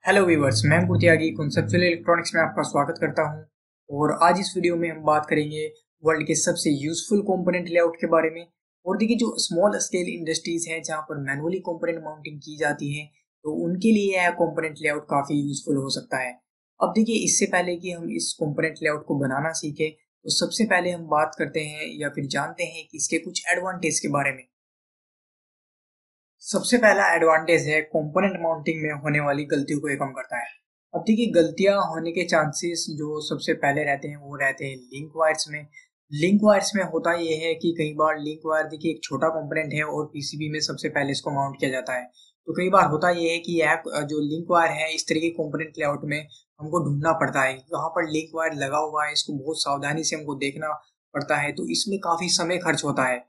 Hello viewers, मैं त्यागी conceptual electronics में आपका स्वागत करता हूं। और आज इस वीडियो में हम बात करेंगे वर्ल्ड के सबसे यूजफुल कंपोनेंट लेआउट के बारे में। और देखिए, जो स्मॉल स्केल इंडस्ट्रीज हैं जहां पर मैनुअली कंपोनेंट माउंटिंग की जाती है, तो उनके लिए यह कंपोनेंट लेआउट काफी यूजफुल हो सकता है। अब देखिए, इससे पहले कि हम इस कंपोनेंट लेआउट को बनाना सीखें, तो सबसे पहले हम बात करते हैं या फिर जानते हैं कि इसके कुछ एडवांटेज के बारे में। सबसे पहला एडवांटेज है कंपोनेंट माउंटिंग में होने वाली गलतियों को ये कम करता है। अब देखिए, गलतियां होने के चांसेस जो सबसे पहले रहते हैं वो रहते हैं लिंक वायर्स में। लिंक वायर्स में होता ये है कि कई बार लिंक वायर देखिए एक छोटा कंपोनेंट है और पीसीबी में सबसे पहले इसको माउंट किया जाता है। तो कई बार होता ये है कि यह जो लिंक वायर है इस तरह के कंपोनेंट लेआउट में हमको ढूंढना पड़ता है। यहाँ पर लिंक वायर लगा हुआ है, इसको बहुत सावधानी से हमको देखना पड़ता है, तो इसमें काफी समय खर्च होता है।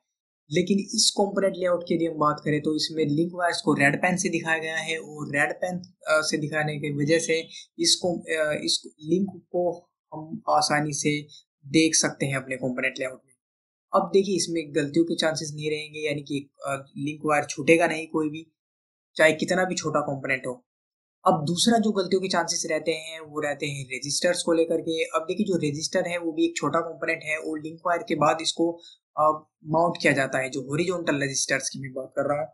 लेकिन इस कंपोनेंट लेआउट की यदि हम बात करें तो इसमें लिंक वायर्स को रेड पेन से दिखाया गया है, और रेड पेन से दिखाने की वजह से इस लिंक को हम आसानी से देख सकते हैं अपने कंपोनेंट लेआउट में। अब देखिए, इसमें गलतियों के चांसेस नहीं रहेंगे, यानी कि लिंक वायर छूटेगा नहीं कोई भी, चाहे कितना भी छोटा कंपोनेंट हो। अब दूसरा जो गलतियों के चांसेस रहते हैं वो रहते हैं रेजिस्टर्स को लेकर के। अब देखिए, जो रेजिस्टर है वो भी एक छोटा कंपोनेंट है और लिंक वायर के बाद इसको माउंट किया जाता है, जो हॉरिजॉन्टल रेजिस्टर्स की मैं बात कर रहा हूँ।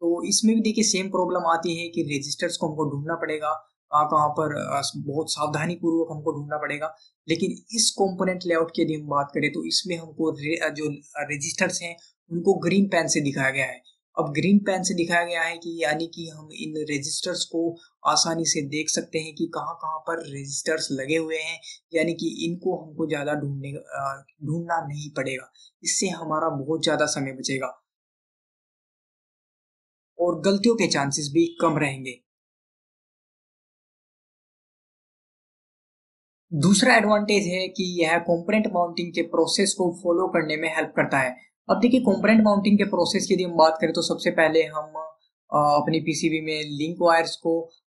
तो इसमें भी देखिए सेम प्रॉब्लम आती है कि रेजिस्टर्स को हमको ढूंढना पड़ेगा, कहाँ कहाँ पर बहुत सावधानी पूर्वक हमको ढूंढना पड़ेगा। लेकिन इस कंपोनेंट लेआउट की यदि हम बात करें तो इसमें हमको जो रेजिस्टर्स हैं उनको ग्रीन पेन से दिखाया गया है। अब ग्रीन पेन से दिखाया गया है कि यानी कि हम इन रेजिस्टर्स को आसानी से देख सकते हैं कि कहाँ कहाँ पर रेजिस्टर्स लगे हुए हैं, यानी कि इनको हमको ज़्यादा ढूंढना नहीं पड़ेगा। इससे हमारा बहुत ज़्यादा समय बचेगा और गलतियों के चांसेस भी कम रहेंगे। दूसरा एडवांटेज है कि यह कंपोनेंट माउंटिंग के प्रोसेस को फॉलो करने में हेल्प करता है। अब देखिए, कंपोनेंट माउंटिंग के प्रोसेस की यदि हम बात करें तो सबसे पहले हम अपनी पीसीबी में लिंक वायर्स को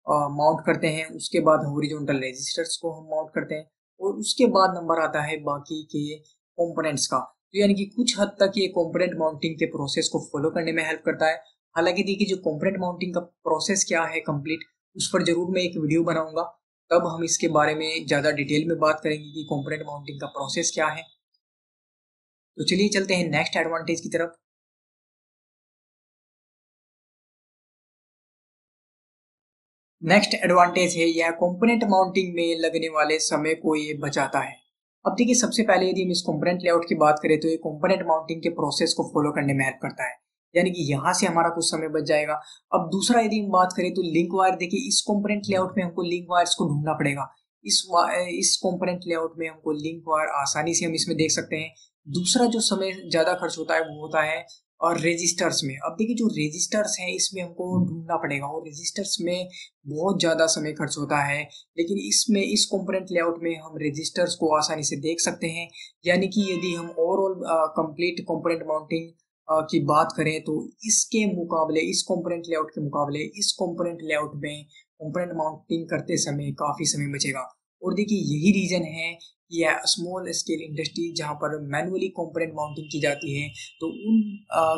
माउंट करते हैं, उसके बाद हॉरिजॉन्टल रेजिस्टर्स को हम माउंट करते हैं, और उसके बाद नंबर आता है बाकी के कंपोनेंट्स का। तो यानी कि कुछ हद तक ये कंपोनेंट माउंटिंग के प्रोसेस को फॉलो करने में हेल्प करता है। हालांकि देखिए, जो कंपोनेंट माउंटिंग का प्रोसेस क्या है कंप्लीट, उस पर जरूर मैं एक वीडियो बनाऊंगा, तब हम इसके बारे में ज़्यादा डिटेल में बात करेंगे कि कंपोनेंट माउंटिंग का प्रोसेस क्या है। तो चलिए चलते हैं नेक्स्ट एडवांटेज की तरफ। नेक्स्ट एडवांटेज है यह कंपोनेंट माउंटिंग में लगने वाले समय को ये बचाता है। अब देखिए, सबसे पहले यदि हम इस कंपोनेंट लेआउट की बात करें तो ये कंपोनेंट माउंटिंग के प्रोसेस को फॉलो करने में हेल्प करता है, यानी कि यहाँ से हमारा कुछ समय बच जाएगा। अब दूसरा यदि हम बात करें तो लिंक वायर, देखिए इस कंपोनेंट लेआउट में हमको लिंक वायर्स को ढूंढना पड़ेगा। इस कंपोनेंट लेआउट में हमको लिंक वायर आसानी से हम इसमें देख सकते हैं। दूसरा जो समय ज्यादा खर्च होता है वो होता है और रेजिस्टर्स में। अब देखिए, जो रेजिस्टर्स हैं इसमें हमको ढूंढना पड़ेगा और रेजिस्टर्स में बहुत ज़्यादा समय खर्च होता है। लेकिन इसमें इस कंपोनेंट लेआउट में हम रजिस्टर्स को आसानी से देख सकते हैं। यानी कि यदि हम ओवरऑल कंप्लीट कंपोनेंट माउंटिंग की बात करें तो इसके मुकाबले, इस कंपोनेंट लेआउट के मुकाबले इस कंपोनेंट लेआउट में कंपोनेंट माउंटिंग करते समय काफ़ी समय बचेगा। और देखिए, यही रीज़न है कि यह स्मॉल स्केल इंडस्ट्री जहाँ पर मैनुअली कंपोनेंट माउंटिंग की जाती है, तो उन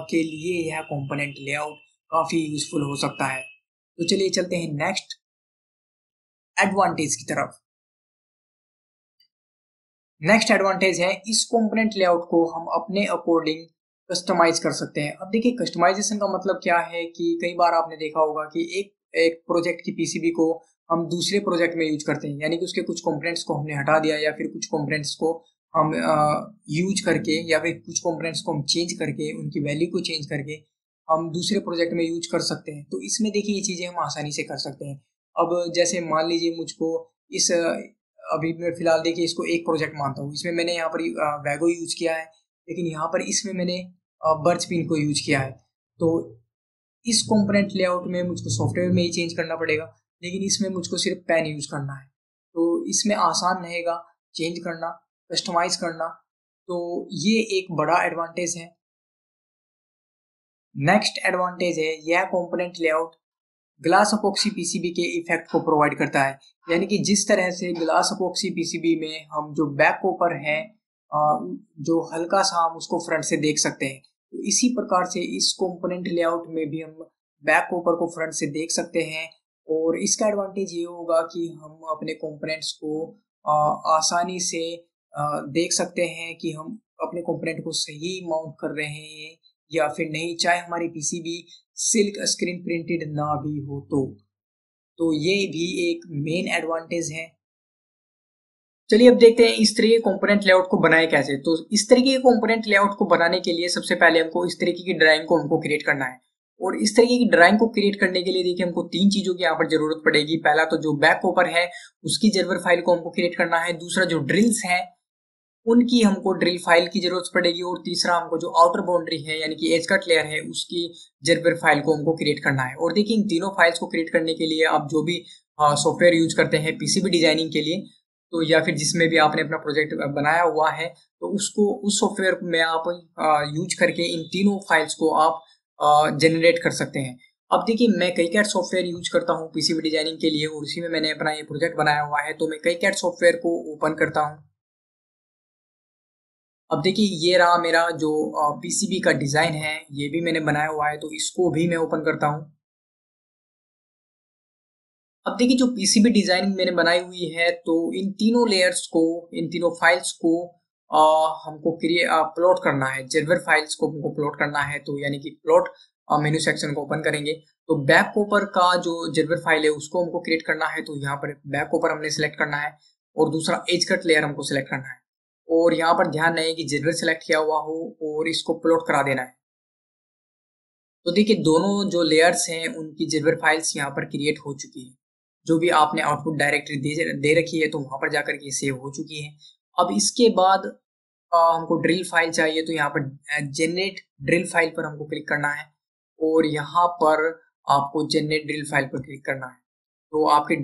के लिए यह कंपोनेंट लेआउट काफ़ी यूजफुल हो सकता है। तो चलिए चलते हैं नेक्स्ट एडवांटेज की तरफ। नेक्स्ट एडवांटेज है इस कंपोनेंट लेआउट को हम अपने अकॉर्डिंग कस्टमाइज कर सकते हैं। अब देखिए, कस्टमाइजेशन का मतलब क्या है कि कई बार आपने देखा होगा कि एक एक प्रोजेक्ट की पीसीबी को हम दूसरे प्रोजेक्ट में यूज करते हैं, यानी कि उसके कुछ कंपोनेंट्स को हमने हटा दिया या फिर कुछ कंपोनेंट्स को हम यूज करके या फिर कुछ कंपोनेंट्स को हम चेंज करके उनकी वैल्यू को चेंज करके हम दूसरे प्रोजेक्ट में यूज कर सकते हैं। तो इसमें देखिए, ये चीज़ें हम आसानी से कर सकते हैं। अब जैसे मान लीजिए मुझको इस अभी मैं फिलहाल देखिए इसको एक प्रोजेक्ट मानता हूँ, इसमें मैंने यहाँ पर वैगो यूज किया है, लेकिन यहाँ पर इसमें मैंने बर्च पिन को यूज किया है। तो इस कंपोनेंट लेआउट में मुझको सॉफ्टवेयर में ही चेंज करना पड़ेगा, लेकिन इसमें मुझको सिर्फ पेन यूज करना है। तो इसमें आसान रहेगा चेंज करना, कस्टमाइज करना। तो ये एक बड़ा एडवांटेज है। नेक्स्ट एडवांटेज है यह component layout glass epoxy PCB के इफेक्ट को प्रोवाइड करता है। यानी कि जिस तरह से ग्लास अपॉक्सी पीसीबी में हम जो बैक कॉपर है, जो हल्का सा हम उसको फ्रंट से देख सकते हैं, तो इसी प्रकार से इस कंपोनेंट लेआउट में भी हम बैक कॉपर को फ्रंट से देख सकते हैं और इसका एडवांटेज ये होगा कि हम अपने कंपोनेंट्स को आसानी से देख सकते हैं कि हम अपने कंपोनेंट को सही माउंट कर रहे हैं या फिर नहीं, चाहे हमारी पीसीबी सिल्क स्क्रीन प्रिंटेड ना भी हो तो ये भी एक मेन एडवांटेज है। चलिए अब देखते हैं इस तरीके के कंपोनेंट लेआउट को बनाए कैसे। तो इस तरीके के कंपोनेंट लेआउट को बनाने के लिए सबसे पहले हमको इस तरीके की ड्राइंग को हमको क्रिएट करना है। और इस तरीके की ड्राइंग को क्रिएट करने के लिए देखिए हमको तीन चीजों की यहाँ पर जरूरत पड़ेगी। पहला तो जो बैक पेपर है उसकी जेरबर फाइल को हमको क्रिएट करना है, दूसरा जो ड्रिल्स है उनकी हमको ड्रिल फाइल की जरूरत पड़ेगी, और तीसरा हमको जो आउटर बाउंड्री है यानी कि एज कट लेयर है उसकी जेरबर फाइल को हमको क्रिएट करना है। और देखिए इन तीनों फाइल्स को क्रिएट करने के लिए आप जो भी सॉफ्टवेयर यूज करते हैं पीसीबी डिजाइनिंग के लिए, तो या फिर जिसमें भी आपने अपना प्रोजेक्ट बनाया हुआ है तो उसको उस सॉफ्टवेयर में आप यूज करके इन तीनों फाइल्स को आप जनरेट कर सकते हैं। अब देखिए मैं कई कैट सॉफ्टवेयर यूज करता हूँ पीसीबी डिजाइनिंग के लिए और उसी में मैंने अपना ये प्रोजेक्ट बनाया हुआ है। तो मैं कई कैट सॉफ्टवेयर को ओपन करता हूँ। अब देखिए ये रहा मेरा जो पीसीबी का डिजाइन है, ये भी मैंने बनाया हुआ है, तो इसको भी मैं ओपन करता हूँ। अब देखिए जो पीसीबी डिजाइनिंग मैंने बनाई हुई है तो इन तीनों लेयर्स को, इन तीनों फाइल्स को हमको क्रिएट प्लॉट करना है। जेरबर फाइल्स को हमको प्लॉट करना है, तो यानी कि प्लॉट मेन्यू सेक्शन को ओपन करेंगे तो बैक पेपर का जो जेरबर फाइल है उसको हमको क्रिएट करना है। तो यहाँ पर बैक पेपर हमने सेलेक्ट करना है और दूसरा एज कट लेयर हमको सेलेक्ट करना है। और यहाँ पर ध्यान रहे कि जेरबर सेलेक्ट किया हुआ हो और इसको प्लॉट करा देना है। तो देखिए दोनों जो लेयर्स हैं उनकी जेरबर फाइल्स यहाँ पर क्रिएट हो चुकी है। जो भी आपने आउटपुट डायरेक्टरी दे रखी है तो वहां पर जाकर के सेव हो चुकी है। अब इसके बाद हमको ड्रिल फाइल चाहिए, तो यहाँ पर जनरेट ड्रिल फाइल पर हमको क्लिक करना है और यहाँ पर आपको जनरेट ड्रिल फाइल पर क्लिक करना है। तो आपकी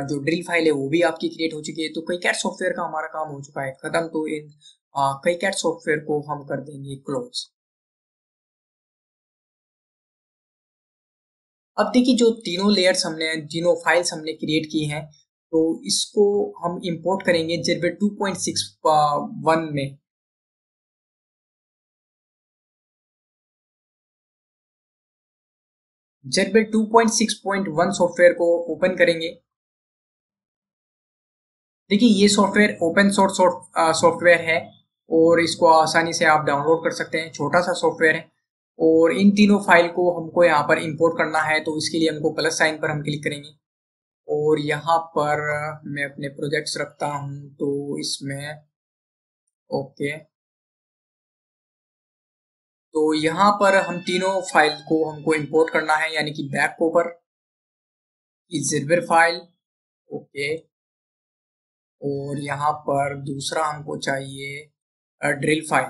जो ड्रिल फाइल है वो भी आपकी क्रिएट हो चुकी है। तो कई कैट सॉफ्टवेयर का हमारा काम हो चुका है खत्म। तो इन कई कैट सॉफ्टवेयर को हम कर देंगे क्लोज। अब देखिए जो तीनों लेयर्स हमने, तीनों फाइल्स हमने क्रिएट की हैं तो इसको हम इंपोर्ट करेंगे जेरबेट 2.61 में। जेरबेट 2.6.1 सॉफ्टवेयर को ओपन करेंगे। देखिए ये सॉफ्टवेयर ओपन सोर्स सॉफ्टवेयर है और इसको आसानी से आप डाउनलोड कर सकते हैं। छोटा सा सॉफ्टवेयर है और इन तीनों फाइल को हमको यहाँ पर इंपोर्ट करना है। तो इसके लिए हमको प्लस साइन पर हम क्लिक करेंगे और यहाँ पर मैं अपने प्रोजेक्ट्स रखता हूँ तो इसमें ओके। तो यहाँ पर हम तीनों फाइल को हमको इंपोर्ट करना है, यानी कि बैक पेपर की जिरबर फाइल ओके। और यहाँ पर दूसरा हमको चाहिए drill file,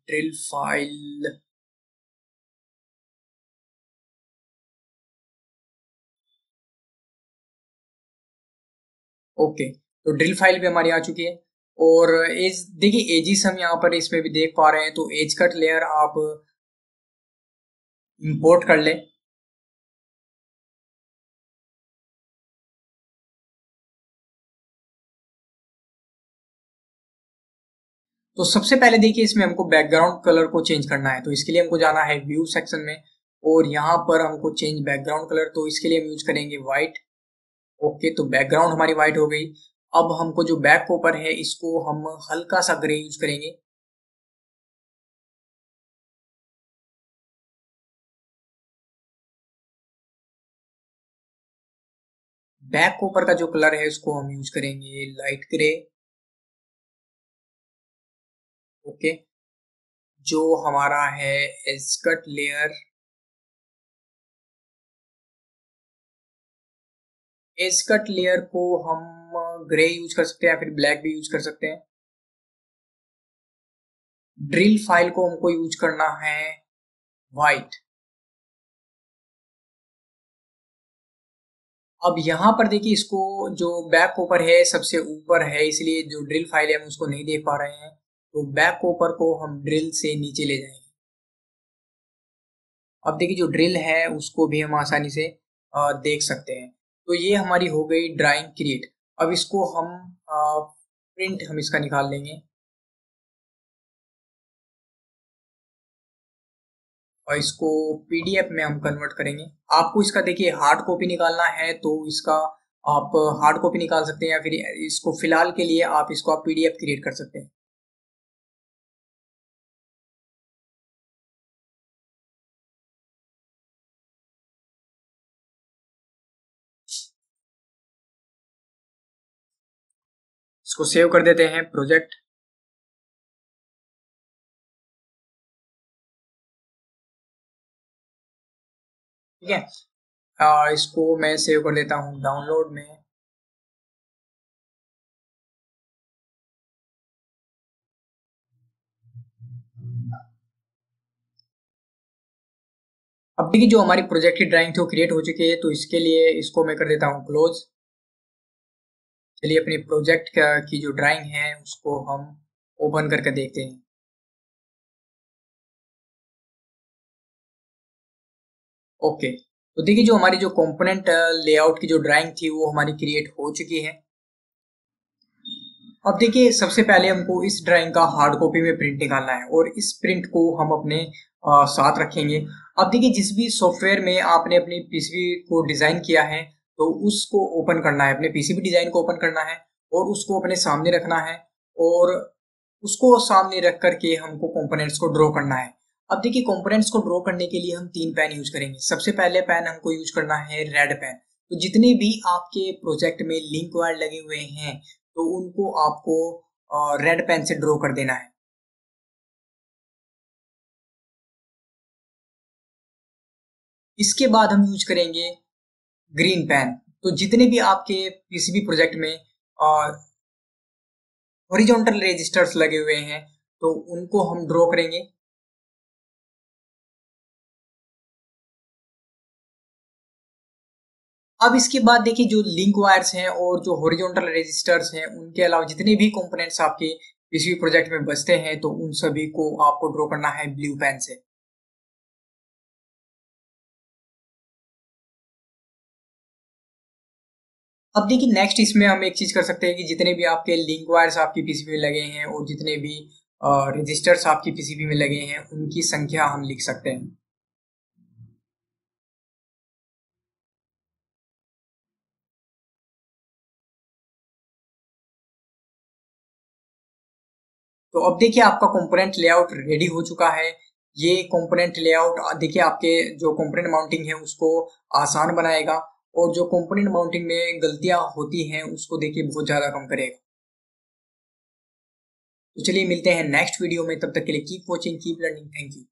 drill file okay. तो ड्रिल फाइल भी हमारी आ चुकी है। और एज देखिए एजिस हम यहाँ पर इसमें भी देख पा रहे हैं, तो एज कट लेयर आप इंपोर्ट कर लें। तो सबसे पहले देखिए इसमें हमको बैकग्राउंड कलर को चेंज करना है, तो इसके लिए हमको जाना है व्यू सेक्शन में और यहाँ पर हमको चेंज बैकग्राउंड कलर, तो इसके लिए हम यूज करेंगे व्हाइट ओके। तो बैकग्राउंड हमारी व्हाइट हो गई। अब हमको जो बैक पेपर है इसको हम हल्का सा ग्रे यूज करेंगे। बैक पेपर का जो कलर है उसको हम यूज करेंगे लाइट ग्रे ओके। जो हमारा है एस्कट लेयर, एस्कट लेयर को हम ग्रे यूज कर सकते हैं या फिर ब्लैक भी यूज कर सकते हैं। ड्रिल फाइल को हमको यूज करना है व्हाइट। अब यहाँ पर देखिए इसको जो बैक पेपर है सबसे ऊपर है, इसलिए जो ड्रिल फाइल है हम उसको नहीं देख पा रहे हैं। तो बैक पेपर को हम ड्रिल से नीचे ले जाएंगे। अब देखिए जो ड्रिल है उसको भी हम आसानी से देख सकते हैं। तो ये हमारी हो गई ड्राइंग क्रिएट। अब इसको हम प्रिंट हम इसका निकाल लेंगे। और इसको पीडीएफ में हम कन्वर्ट करेंगे। आपको इसका देखिए हार्ड कॉपी निकालना है तो इसका आप हार्ड कॉपी निकाल सकते हैं, या फिर इसको फिलहाल के लिए आप इसको आप पीडीएफ क्रिएट कर सकते हैं। इसको सेव कर देते हैं प्रोजेक्ट। ठीक है, इसको मैं सेव कर देता हूँ डाउनलोड में। अब देखिए जो हमारी प्रोजेक्ट की ड्राइंग थी वो क्रिएट हो चुकी है, तो इसके लिए इसको मैं कर देता हूँ क्लोज। चलिए अपनी प्रोजेक्ट की जो ड्राइंग है उसको हम ओपन करके देखते हैं। ओके, तो देखिए जो हमारी जो कंपोनेंट लेआउट की जो ड्राइंग थी वो हमारी क्रिएट हो चुकी है। अब देखिए सबसे पहले हमको इस ड्राइंग का हार्ड कॉपी में प्रिंट निकालना है और इस प्रिंट को हम अपने साथ रखेंगे। अब देखिए जिस भी सॉफ्टवेयर में आपने अपनी पीसीबी को डिजाइन किया है तो उसको ओपन करना है, अपने पीसीबी डिजाइन को ओपन करना है और उसको अपने सामने रखना है, और उसको सामने रख करके हमको कंपोनेंट्स को ड्रॉ करना है। अब देखिए कंपोनेंट्स को ड्रॉ करने के लिए हम 3 पेन यूज करेंगे। सबसे पहले पेन हमको यूज करना है रेड पेन। तो जितने भी आपके प्रोजेक्ट में लिंक वायर लगे हुए हैं तो उनको आपको रेड पेन से ड्रॉ कर देना है। इसके बाद हम यूज करेंगे ग्रीन पेन। तो जितने भी आपके पीसीबी प्रोजेक्ट में हॉरिजॉन्टल रजिस्टर्स लगे हुए हैं तो उनको हम ड्रॉ करेंगे। अब इसके बाद देखिए जो लिंक वायर्स हैं और जो हॉरिजॉन्टल रजिस्टर्स हैं उनके अलावा जितने भी कंपोनेंट्स आपके पीसीबी प्रोजेक्ट में बचते हैं तो उन सभी को आपको ड्रॉ करना है ब्लू पेन से। अब देखिए नेक्स्ट इसमें हम एक चीज कर सकते हैं कि जितने भी आपके लिंक वायर्स आपकी पीसीबी में लगे हैं और जितने भी रजिस्टर्स आपकी पीसीबी में लगे हैं उनकी संख्या हम लिख सकते हैं। तो अब देखिए आपका कंपोनेंट लेआउट रेडी हो चुका है। ये कंपोनेंट लेआउट देखिए आपके जो कंपोनेंट माउंटिंग है उसको आसान बनाएगा, और जो कंपोनेंट माउंटिंग में गलतियां होती हैं उसको देखिए बहुत ज्यादा कम करेगा। तो चलिए मिलते हैं नेक्स्ट वीडियो में, तब तक के लिए keep watching keep learning, thank you.